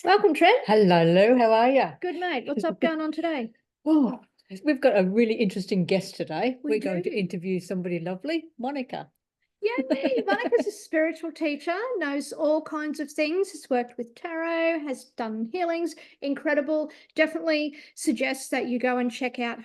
Welcome, Tren. Hello, Lou. How are you? Good, mate. What's up going on today? Oh, we've got a really interesting guest today. We We're going to do. interview somebody lovely, Monica. Yay! Monica's a spiritual teacher, knows all kinds of things, has worked with tarot, has done healings. Incredible. Definitely suggests that you go and check out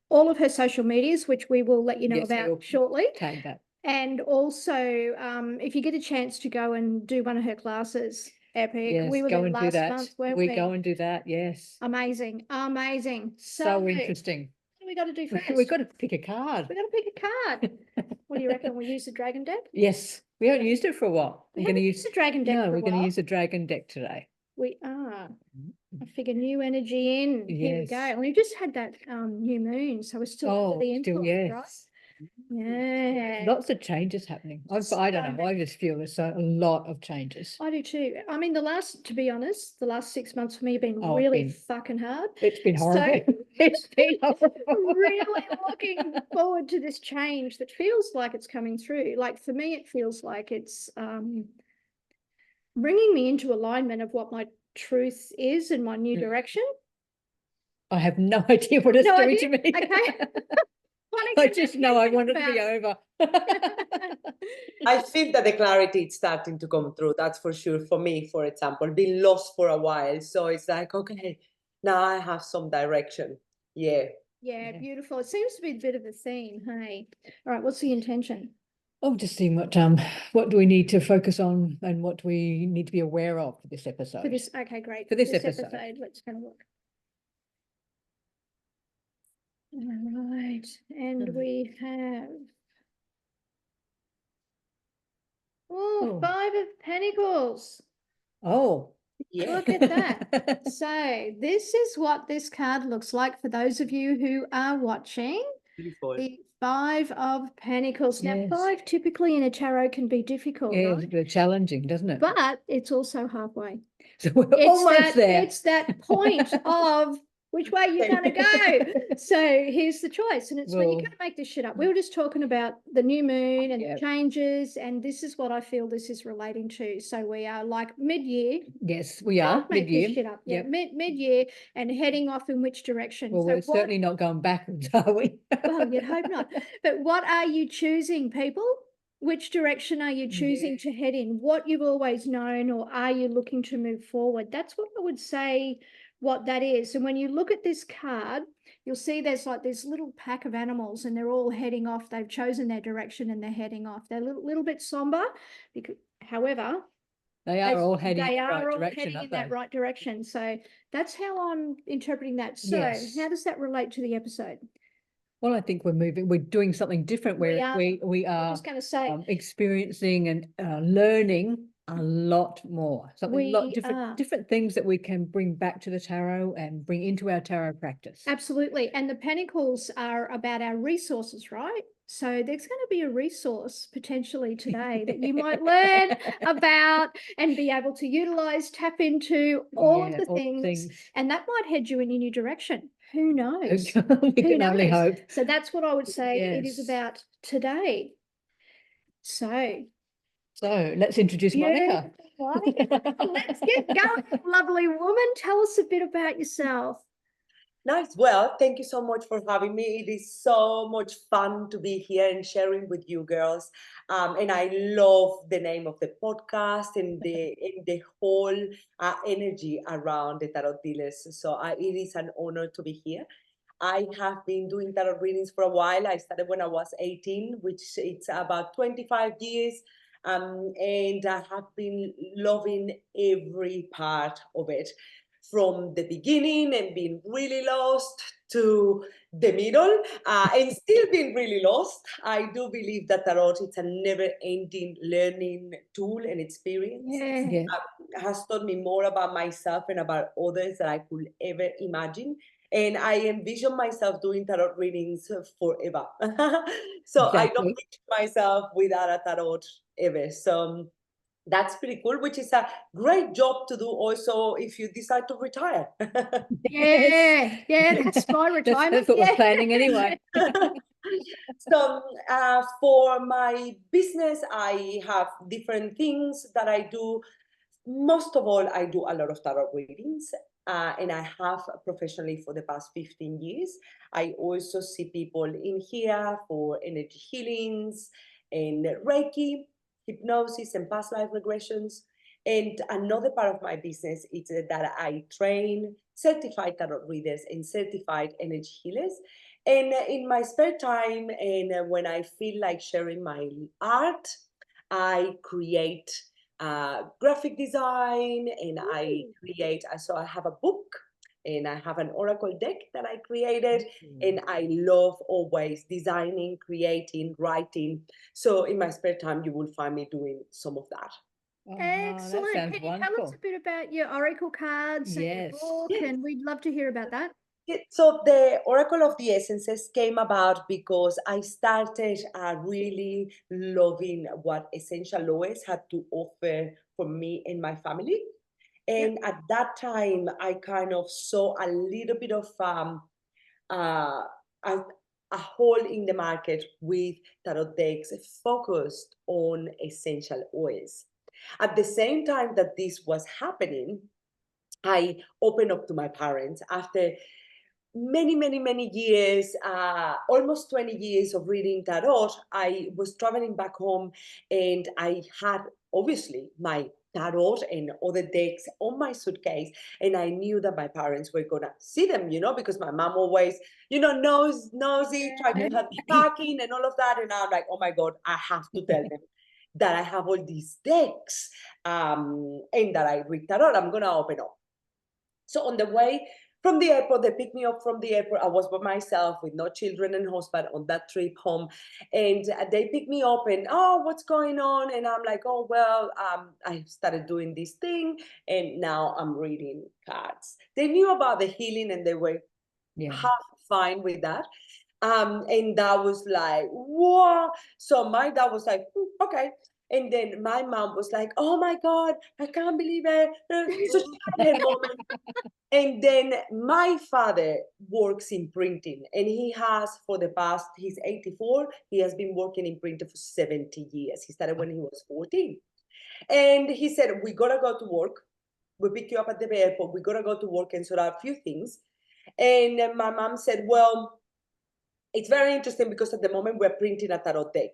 all of her social medias, which we will let you know Yes, about shortly. tag that. And also, if you get a chance to go and do one of her classes, epic. Yes, We were go there and do last that. month, weren't We we? go and do that. Yes. Amazing, amazing. So interesting. What do we got to do first? We've got to pick a card. We've got to pick a card. What do you reckon? We use the dragon deck? Yes, we haven't used it for a while. We haven't used the dragon deck. No, for a we're going to while. use the dragon deck today. We are. I figure new energy in. Here we go. Yes. And we've just had that new moon, so we're still under the influence, yes. right? Yeah. Lots of changes happening. I don't know. I just feel there's a lot of changes. I do too. I mean, to be honest, the last 6 months for me have been Oh, really fucking hard. It's been horrible. So, It's been horrible. really looking forward to this change that feels like it's coming through. Like for me, it feels like it's bringing me into alignment of what my truth is and my new direction. I have no idea what it's doing to me. Okay. I just know I want it to be over. I feel that the clarity is starting to come through. That's for sure. For me, for example, been lost for a while. So it's like, okay, now I have some direction. Yeah. Yeah, beautiful. It seems to be a bit of a theme. Hey, all right. What's the intention? Oh, just seeing what do we need to focus on and what do we need to be aware of for this episode. Okay, great. For this episode. Let's kind of look. All right, and we have 5 of Pentacles. Oh, yeah. Look at that. So this is what this card looks like for those of you who are watching. Beautiful. The 5 of Pentacles. Now, 5 typically in a tarot can be difficult. Yeah, right? it's a bit challenging, doesn't it? But it's also halfway. So we're almost there. It's that point of which way you're going to go. So here's the choice. And it's when you can't make this shit up. We were just talking about the new moon and the changes. And this is what I feel this is relating to. So we are like mid-year. Yes, we are mid-year. This shit up. Yeah, mid-year and heading off in which direction. Well, we're certainly not going backwards, are we? Well, you'd hope not. But what are you choosing, people? Which direction are you choosing to head in? What you've always known, or are you looking to move forward? That's what I would say what that is. And when you look at this card, you'll see there's like this little pack of animals and they're all heading off. They've chosen their direction and they're heading off. They're a little bit somber, because, however, they are all heading in that right direction. So that's how I'm interpreting that. So how does that relate to the episode? Well, I think we're doing something different where we are I was going to say, experiencing and learning a lot more. Different things that we can bring back to the tarot and bring into our tarot practice. Absolutely. And the Pentacles are about our resources, right? So there's going to be a resource potentially today that you might learn about and be able to utilize, tap into all of the things. And that might head you in a new direction. Who knows? We can only hope. So that's what I would say it is about today. So let's introduce Monica. Let's get going, lovely woman. Tell us a bit about yourself. Nice. Well, thank you so much for having me. It is so much fun to be here and sharing with you girls. And I love the name of the podcast and the whole energy around the tarot dealers. So it is an honor to be here. I have been doing tarot readings for a while. I started when I was 18, which it's about 25 years. And I have been loving every part of it, from the beginning and being really lost to the middle and still being really lost. I do believe that tarot is a never-ending learning tool and experience. It has taught me more about myself and about others than I could ever imagine. And I envision myself doing tarot readings forever. So I don't picture myself without a tarot ever. So that's pretty cool, which is a great job to do also if you decide to retire. That's my retirement. That's what we're planning anyway. So for my business, I have different things that I do. most of all, I do a lot of tarot readings, and I have professionally for the past 15 years. I also see people in here for energy healings and Reiki, hypnosis, and past life regressions. And another part of my business is that I train certified tarot readers and certified energy healers. And in my spare time, and when I feel like sharing my art, I create graphic design, and I create, so I have a book and I have an oracle deck that I created, and I love always designing, creating, writing. So in my spare time, you will find me doing some of that. Excellent. That sounds Can you tell us wonderful. a bit about your oracle cards and your Yes. book? Yes. And we'd love to hear about that. So the Oracle of the Essences came about because I started really loving what essential oils had to offer for me and my family. And at that time, I kind of saw a little bit of uh, a hole in the market with tarot decks focused on essential oils. At the same time that this was happening, I opened up to my parents after many years, almost 20 years of reading tarot. I was traveling back home, and I had obviously my tarot and other decks on my suitcase, and I knew that my parents were gonna see them, because my mom always, nosy, trying to help me packing and all of that. And I'm like, oh my God, I have to tell them that I have all these decks, and that I read tarot. I'm gonna open up. So on the way from the airport, they picked me up from the airport. I was by myself with no children and husband on that trip home. And they picked me up and, oh, what's going on? And I'm like, oh, well, I started doing this thing, and now I'm reading cards. They knew about the healing, and they were half fine with that. And that was like, whoa. So my dad was like, okay. And then my mom was like, oh my God, I can't believe it. So she had her moment. And then my father works in printing, and he has for the past, he's 84, he has been working in printing for 70 years. He started when he was 14. And he said, we gotta go to work. We pick you up at the airport. We gotta go to work and sort out a few things. And my mom said, well, it's very interesting because at the moment we're printing a tarot deck.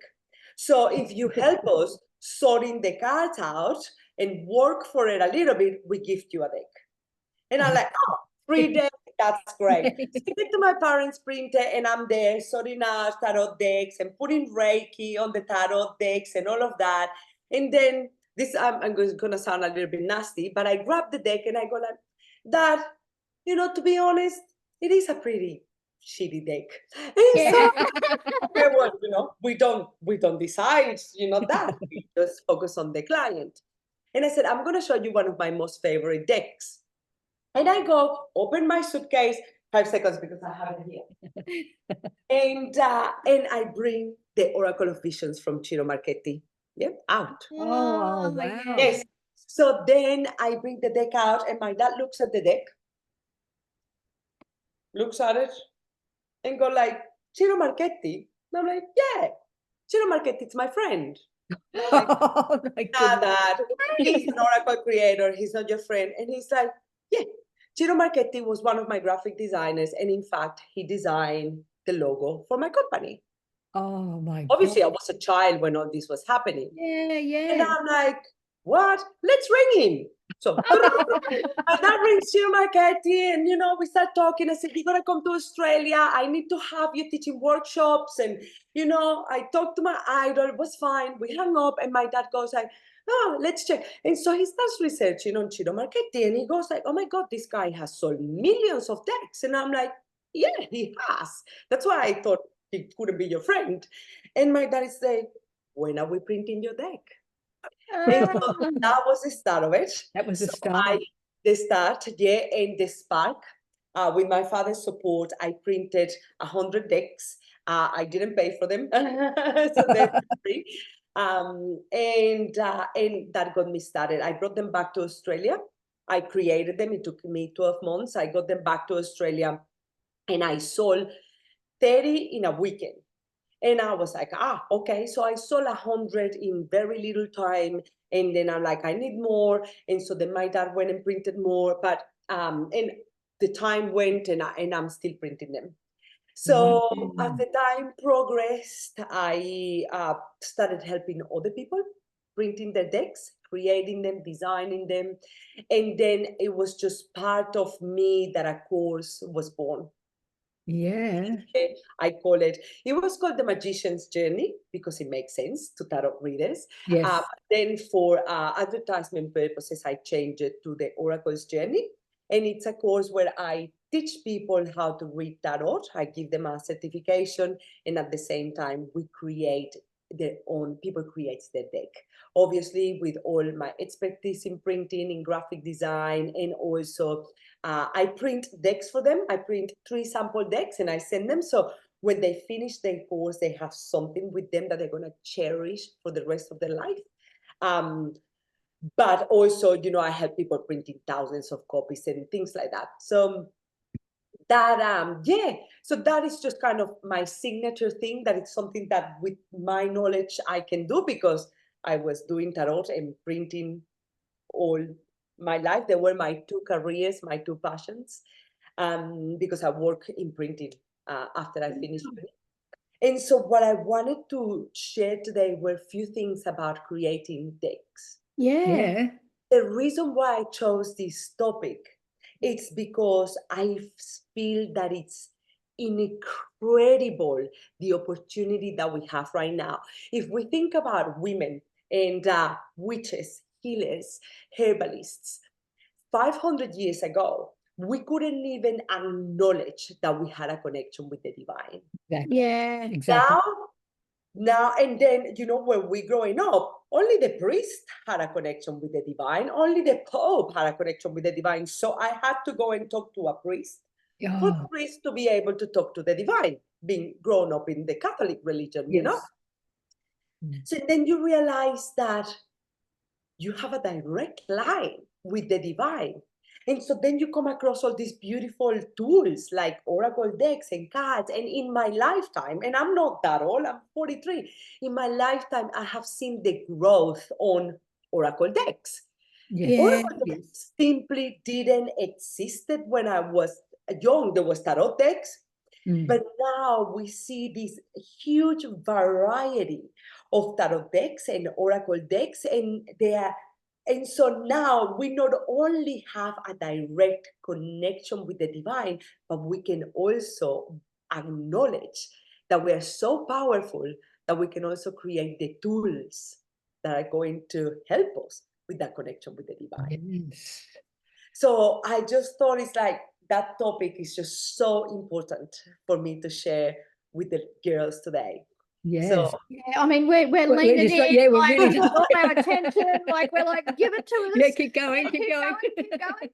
So if you help us sorting the cards out and work for it a little bit, we gift you a deck. And I'm like, oh, 3 days, that's great. So I get to my parents' printer, and I'm there sorting out tarot decks and putting Reiki on the tarot decks and all of that. And then this, I'm going to sound a little bit nasty, but I grab the deck and I go like, Dad, to be honest, it is a pretty shitty deck. And so, okay, well, we don't decide, that. We just focus on the client. And I said, I'm going to show you one of my most favorite decks. And I go, open my suitcase, 5 seconds because I have it here. And I bring the Oracle of Visions from Ciro Marchetti, out. Oh, wow. Yes. So then I bring the deck out, and my dad looks at the deck, looks at it, and go like, Ciro Marchetti? And I'm like, yeah, Ciro Marchetti, it's my friend. Like, Oh my nah, goodness. Dad, he's an Oracle creator, he's not your friend. And he's like, yeah, Ciro Marchetti was one of my graphic designers, and in fact, he designed the logo for my company. Oh my God. Obviously, I was a child when all this was happening. Yeah. And I'm like, what? Let's ring him. So my dad rings Ciro Marchetti, and we start talking. I said, you're gonna come to Australia. I need to have you teaching workshops. And I talked to my idol, it was fine. We hung up, and my dad goes like, oh, let's check. And so he starts researching on Ciro Marchetti, and he goes like, oh my God, this guy has sold millions of decks. And I'm like, yeah, he has. That's why I thought he couldn't be your friend. And my dad is like, when are we printing your deck? And so that was the start of it. That was the start. The start, yeah, and the spark. With my father's support, I printed 100 decks. I didn't pay for them, so they're free. And that got me started. I brought them back to Australia. I created them. It took me 12 months. I got them back to Australia, and I sold 30 in a weekend. And I was like, okay. So I sold 100 in very little time. And then I'm like, I need more. And so then my dad went and printed more. But and the time went, and I'm still printing them. So as the time progressed, I started helping other people printing their decks, creating them, designing them. And then it was just part of me that a course was born. Yeah. I call it, it was called The Magician's Journey because it makes sense to tarot readers. Yes. Then for advertisement purposes, I changed it to The Oracle's Journey. And it's a course where I teach people how to read tarot. I give them a certification. And at the same time, we create their own, people creates their deck. Obviously, with all my expertise in printing, in graphic design, and also I print decks for them. I print 3 sample decks and I send them. So when they finish their course, they have something with them that they're going to cherish for the rest of their life. But also, I help people printing thousands of copies and things like that. So that, so that is just kind of my signature thing, that it's something that with my knowledge I can do because I was doing tarot and printing all my life. They were my 2 careers, my 2 passions, because I work in printing after I finished uni. And so what I wanted to share today were a few things about creating decks. Yeah. The reason why I chose this topic, it's because I feel that it's incredible, the opportunity that we have right now. If we think about women and witches, healers, herbalists, 500 years ago, we couldn't even acknowledge that we had a connection with the divine. Exactly. Yeah. Exactly. Now, and then, when we growing up, only the priest had a connection with the divine. Only the Pope had a connection with the divine. So I had to go and talk to a priest for the priest to be able to talk to the divine, being grown up in the Catholic religion, So then you realize that you have a direct line with the divine. And so then you come across all these beautiful tools like oracle decks and cards. And in my lifetime, and I'm not that old, I'm 43, in my lifetime, I have seen the growth on oracle decks. Yes. Oracle decks simply didn't exist when I was young. There was tarot decks, but now we see this huge variety of tarot decks and oracle decks, and so now we not only have a direct connection with the divine, but we can also acknowledge that we are so powerful that we can also create the tools that are going to help us with that connection with the divine. Yes. So I just thought it's like that topic is just so important for me to share with the girls today. Yes. So Yeah, I mean, we're leaning just like, in, yeah, we're like, really just all our attention, like we're like, give it to us. yeah, keep going, keep going. Keep going.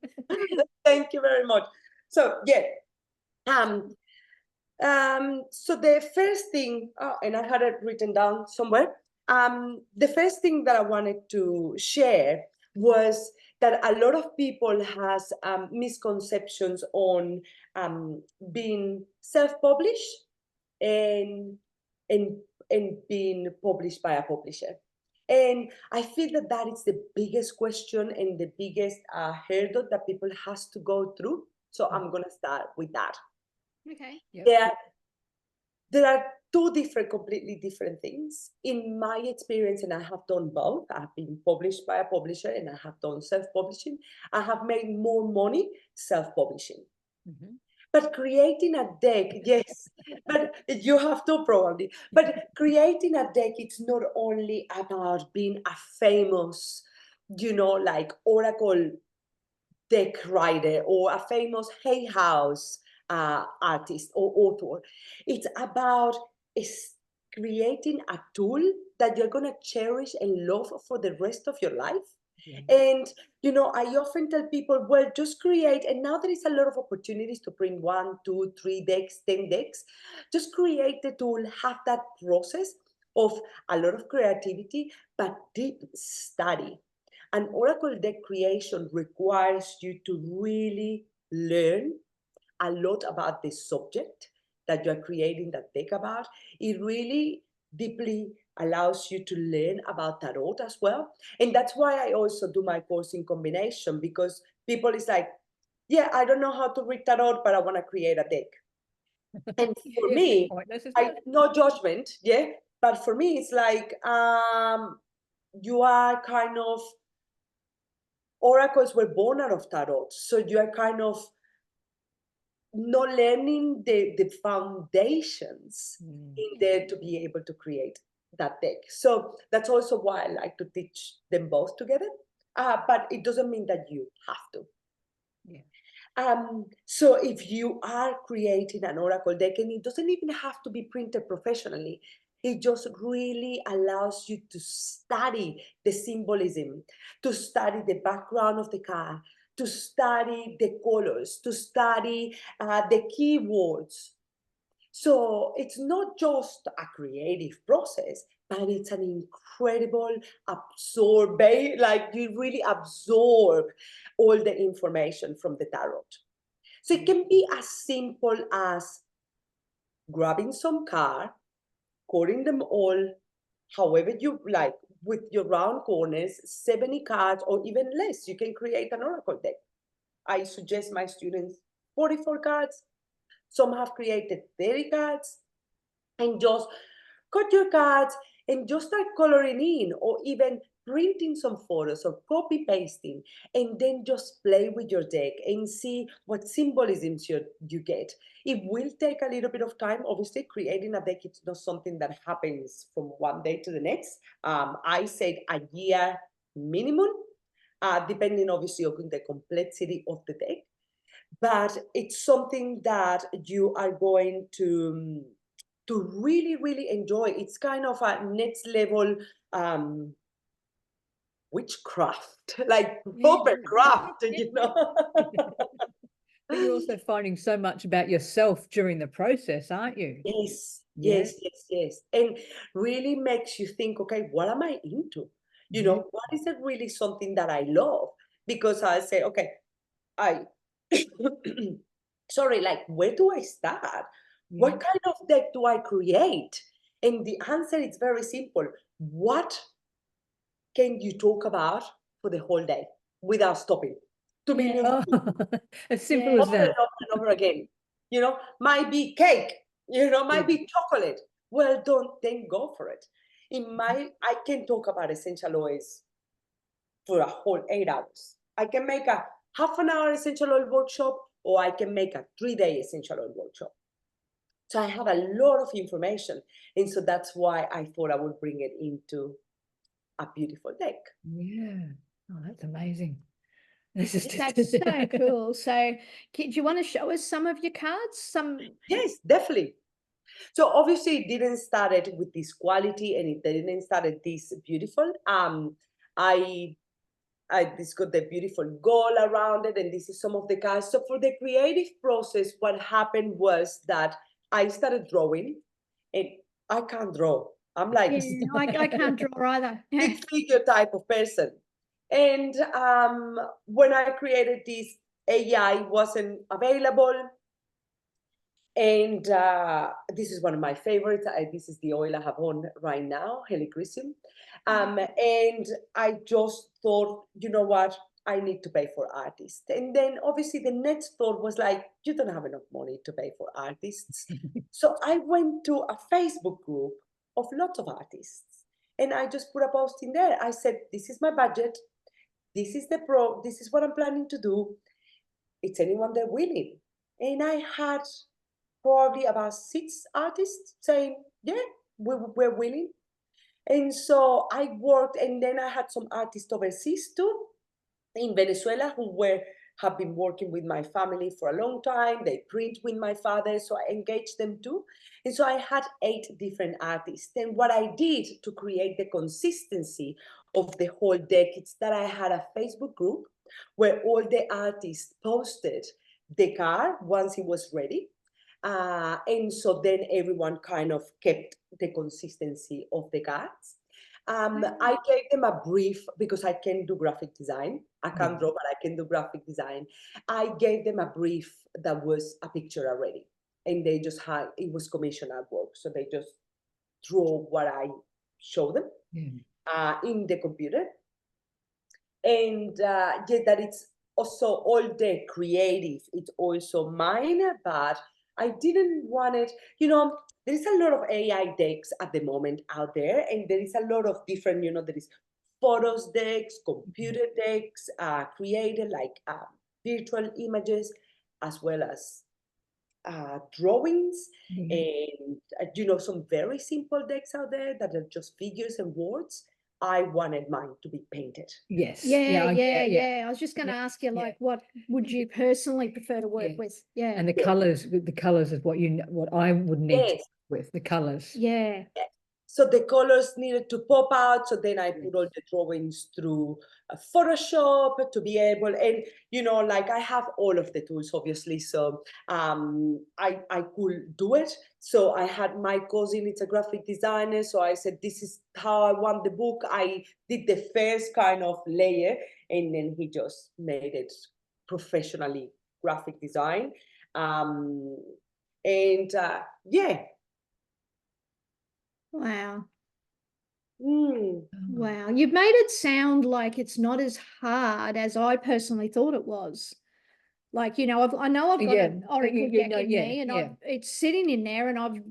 Thank you very much. So so the first thing, and I had it written down somewhere. The first thing that I wanted to share was that a lot of people has misconceptions on being self-published and and being published by a publisher. And I feel that that is the biggest question and the biggest hurdle that people has to go through. So I'm gonna start with that. Okay. Yep. There are 2 completely different things. In my experience, and I have done both, I have been published by a publisher and I have done self-publishing. I have made more money self-publishing. But creating a deck, yes, but you have to probably. But creating a deck, it's not only about being a famous, like oracle deck writer or a famous Hay House artist or author. It's about creating a tool that you're going to cherish and love for the rest of your life. Yeah. And, I often tell people, well, just create. And now there is a lot of opportunities to print 1, 2, 3 decks, 10 decks. Just create the tool, have that process of a lot of creativity, but deep study. An oracle deck creation requires you to really learn a lot about the subject, that you're creating that deck about, it really deeply allows you to learn about tarot as well. And that's why I also do my course in combination, because people is like, yeah, I don't know how to read tarot, but I want to create a deck. And for It's me, pointless, isn't I it? no judgment, yeah. But for me, it's like you are kind of, oracles were born out of tarot, so you are kind of not learning the foundations in there to be able to create that deck. So that's also why I like to teach them both together. But it doesn't mean that you have to. Yeah. So if you are creating an oracle deck, and it doesn't even have to be printed professionally, it just really allows you to study the symbolism, to study the background of the card, to study the colors, to study the keywords. So it's not just a creative process, but it's an incredible absorbing, like you really absorb all the information from the tarot. So it can be as simple as grabbing some cards, cutting them all however you like, with your round corners, 70 cards or even less. You can create an oracle deck. I suggest my students 44 cards. Some have created 30 cards, and just cut your cards and just start coloring in, or even printing some photos or copy pasting, and then just play with your deck and see what symbolisms you get. It will take a little bit of time. Obviously, creating a deck, it's not something that happens from one day to the next. I said a year minimum, depending obviously on the complexity of the deck. But it's something that you are going to really, really enjoy. It's kind of a next level witchcraft, like proper craft, you know. But you're also finding so much about yourself during the process, aren't you? Yes, Yeah. yes, yes, yes. And really makes you think, okay, what am I into? You know, what is it really something that I love? Because I say, okay, I sorry, like, where do I start? What kind of deck do I create? And the answer is very simple. What can you talk about for the whole day without stopping? 2 million Oh, as simple as over and that. over and over again. You know, might be cake, you know, might be chocolate. Well, don't then go for it. I can talk about essential oils for a whole 8 hours. I can make a half an hour essential oil workshop, or I can make a 3-day essential oil workshop. So I have a lot of information. And so that's why I thought I would bring it into a beautiful deck. Yeah. Oh, that's amazing. That's so cool. So do you want to show us some of your cards? Yes, definitely. So obviously it didn't start it with this quality, and it didn't start it this beautiful. I this got the beautiful gold around it, and this is some of the cards. So for the creative process, what happened was that I started drawing, and I can't draw. I'm like I can't draw either. big figure type of person. And when I created this, AI wasn't available. And this is one of my favorites. This is the oil I have on right now, Helichrysum. And I just thought, you know what? I need to pay for artists. And then obviously the next thought was like, you don't have enough money to pay for artists. So I went to a Facebook group of lots of artists. And I just put a post in there. I said, this is my budget. This is this is what I'm planning to do. It's anyone that willing. And I had probably about 6 artists saying, yeah, we're willing. And so I worked, and then I had some artists overseas too, in Venezuela, who have been working with my family for a long time. They print with my father, so I engaged them too. And so I had 8 different artists. And what I did to create the consistency of the whole deck is that I had a Facebook group where all the artists posted the card once it was ready. And so then everyone kind of kept the consistency of the cards. I gave them a brief, because I can do graphic design. I can't draw, but I can do graphic design. I gave them a brief that was a picture already. and they just had, it was commission artwork. So they just draw what I show them in the computer. And yeah, that it's also all the creative, it's also mine, but I didn't want it, there is a lot of AI decks at the moment out there, and there is a lot of different, there is photos decks, computer decks, created like virtual images, as well as drawings, and some very simple decks out there that are just figures and words. I wanted mine to be painted. Yes. Yeah. I was just going to ask you, like, what would you personally prefer to work with? Yeah. And the colors is what I would need to work with, the colors. Yeah. So the colors needed to pop out. So then I put all the drawings through Photoshop to be able, and like I have all of the tools, obviously. So I could do it. So I had my cousin, it's a graphic designer. So I said, this is how I want the book. I did the first kind of layer, and then he just made it professionally graphic design. Yeah. Wow. Mm. Wow. You've made it sound like it's not as hard as I personally thought it was. Like, I know I've got an Oracle deck in me, and it's sitting in there, and I've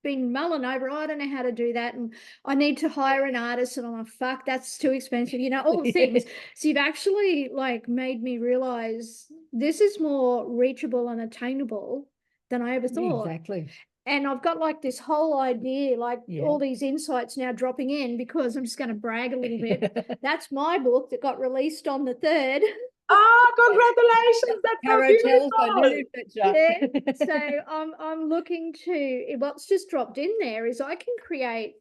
been mulling over, I don't know how to do that, and I need to hire an artist, and I'm like, fuck, that's too expensive, all the things. So you've actually like made me realize this is more reachable and attainable than I ever thought. Exactly. And I've got like this whole idea, like all these insights now dropping in, because I'm just going to brag a little bit. That's my book that got released on the 3rd. Congratulations! That's so beautiful. So I'm looking to, what's just dropped in there is I can create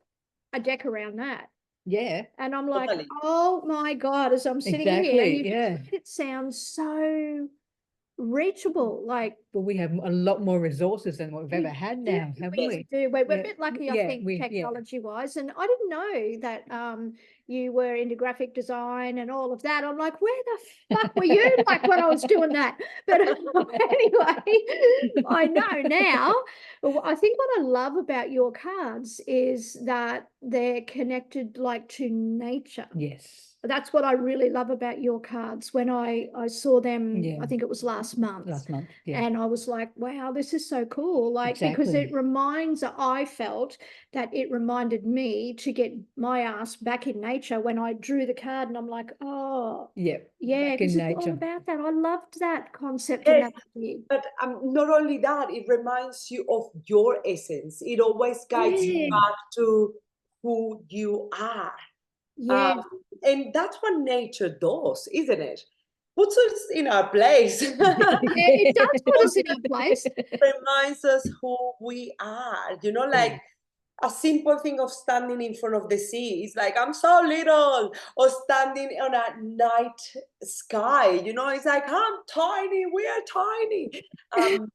a deck around that. Yeah. And I'm like, oh my God, as I'm sitting here, and it sounds so reachable. Like, but we have a lot more resources than what we've ever had now, haven't we? We're a bit lucky, I think, technology wise. And I didn't know that you were into graphic design and all of that. I'm like, where the fuck were you like when I was doing that? But anyway, I know now. I think what I love about your cards is that they're connected like to nature. Yes. That's what I really love about your cards. When I saw them, I think it was last month. And I was like, wow, this is so cool. Like, because it reminds, I felt that it reminded me to get my ass back in nature when I drew the card, and I'm like, oh, because it's all about that. I loved that concept. Yes, but not only that, it reminds you of your essence. It always guides you back to who you are. And that's what nature does, isn't it? Puts us in our place. It does put us in our place. Reminds us who we are. Like a simple thing of standing in front of the sea is like, I'm so little, or standing on a night sky. It's like, I'm tiny. We are tiny.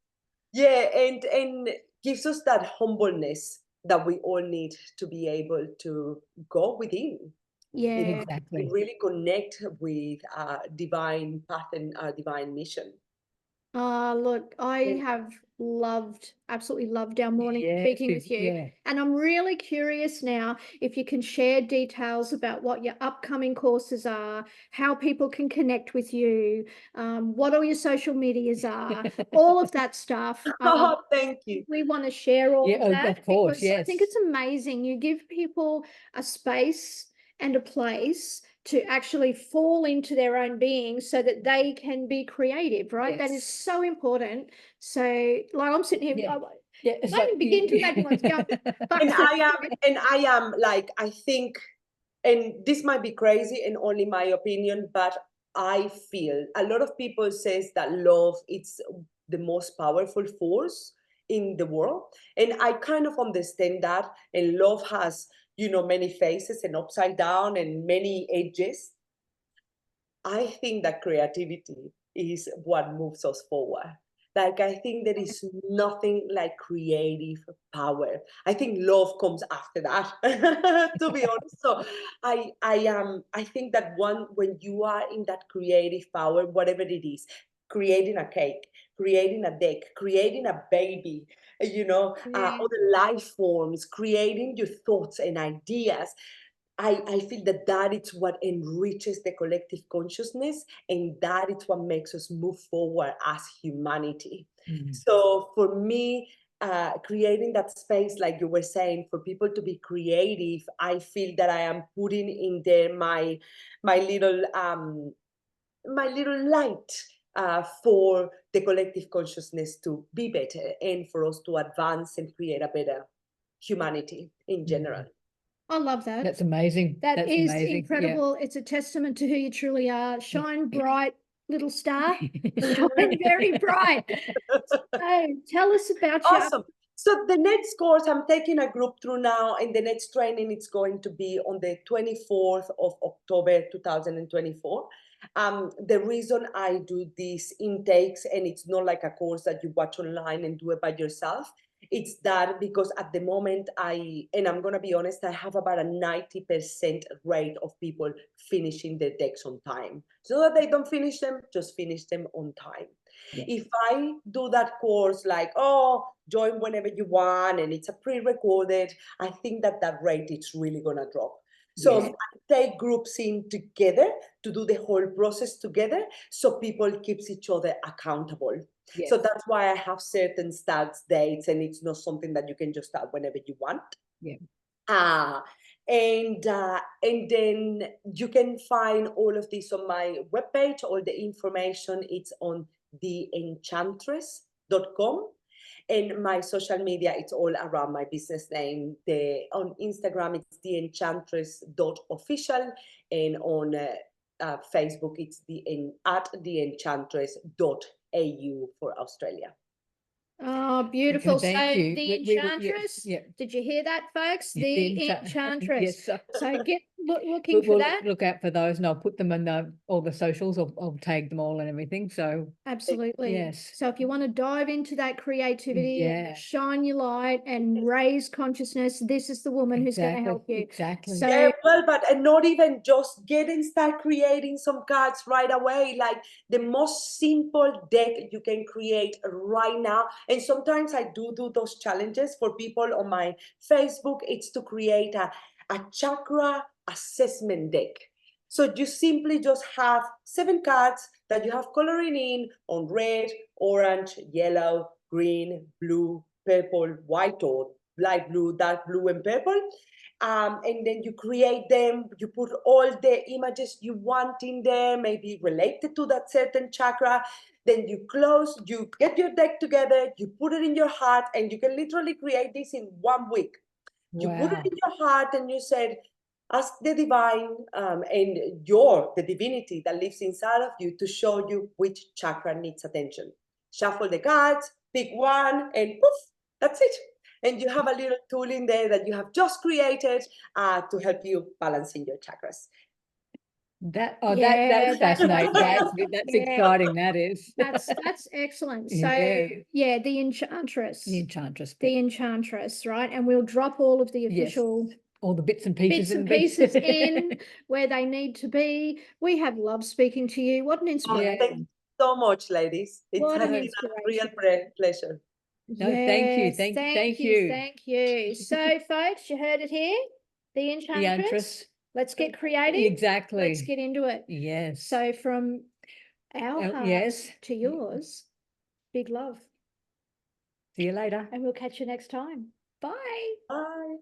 And gives us that humbleness that we all need to be able to go within. Exactly. Really connect with our divine path and our divine mission. Look, I have absolutely loved our morning speaking with you. And I'm really curious now if you can share details about what your upcoming courses are, how people can connect with you, what all your social medias are, all of that stuff. Thank you. We want to share all of that. Of course, because I think it's amazing. You give people a space and a place to actually fall into their own being so that they can be creative, right? That is so important. So, like, I'm sitting here, I don't begin to imagine what's going on. And I am like, I think, and this might be crazy and only my opinion, but I feel a lot of people says that love is the most powerful force in the world. And I kind of understand that. And love has, many faces and upside down and many edges. I think that creativity is what moves us forward. Like, I think there is nothing like creative power. I think love comes after that, to be honest. So I think that when you are in that creative power, whatever it is, creating a cake, creating a deck, creating a baby, other life forms, creating your thoughts and ideas. I feel that that is what enriches the collective consciousness, and that is what makes us move forward as humanity. So for me, creating that space, like you were saying, for people to be creative, I feel that I am putting in there my little light for the collective consciousness to be better and for us to advance and create a better humanity in general. I love that. That's amazing. That's amazing. incredible. It's a testament to who you truly are. Shine bright, little star. Shine very bright. So tell us about Awesome. So the next course, I'm taking a group through now, and the next training it's going to be on the 24th of October 2024. The reason I do these intakes, and it's not like a course that you watch online and do it by yourself, it's that because at the moment and I'm going to be honest, I have about a 90% rate of people finishing their decks on time. So that they don't finish them, just finish them on time. Yeah. If I do that course like, join whenever you want, and it's a pre-recorded, I think that rate is really going to drop. So I take groups in together to do the whole process together, so people keeps each other accountable. Yes. So that's why I have certain start dates, and it's not something that you can just start whenever you want. Yeah. And then you can find all of this on my webpage. All the information, it's on Enchantress.com. And my social media, it's all around my business name. On Instagram, it's Enchantress.official. And on Facebook, it's at Enchantress.au for Australia. Oh, beautiful. Thank so you. the Enchantress, did you hear that, folks? The Enchantress. Yes. So looking for that. Look out for those, and I'll put them in all the socials. I'll tag them all and everything. So absolutely. Yes. So if you want to dive into that creativity, and shine your light and raise consciousness, this is the woman who's going to help you. Exactly. So and not even just start creating some cards right away. Like the most simple deck you can create right now. And sometimes I do those challenges for people on my Facebook. It's to create a chakra assessment deck. So you simply just have 7 cards that you have coloring in on red, orange, yellow, green, blue, purple, white, or light blue, dark blue, and purple. And then you create them, you put all the images you want in there, maybe related to that certain chakra. Then you get your deck together, you put it in your heart, and you can literally create this in 1 week. You put it in your heart and you said, ask the divine and the divinity that lives inside of you to show you which chakra needs attention. Shuffle the cards, pick one, and poof, that's it. And you have a little tool in there that you have just created to help you balancing your chakras. That's fascinating. That's exciting. That is. That's excellent. So the Enchantress. The Enchantress. The Enchantress, right? And we'll drop all of the official all the bits and pieces in where they need to be. We have loved speaking to you. What an inspiration. Thank you so much, ladies. It's been a real pleasure. No, thank you. Thank you. So, folks, you heard it here. The Enchantress. Let's get creative. Exactly. Let's get into it. Yes. So from our hearts to yours, big love. See you later. And we'll catch you next time. Bye. Bye.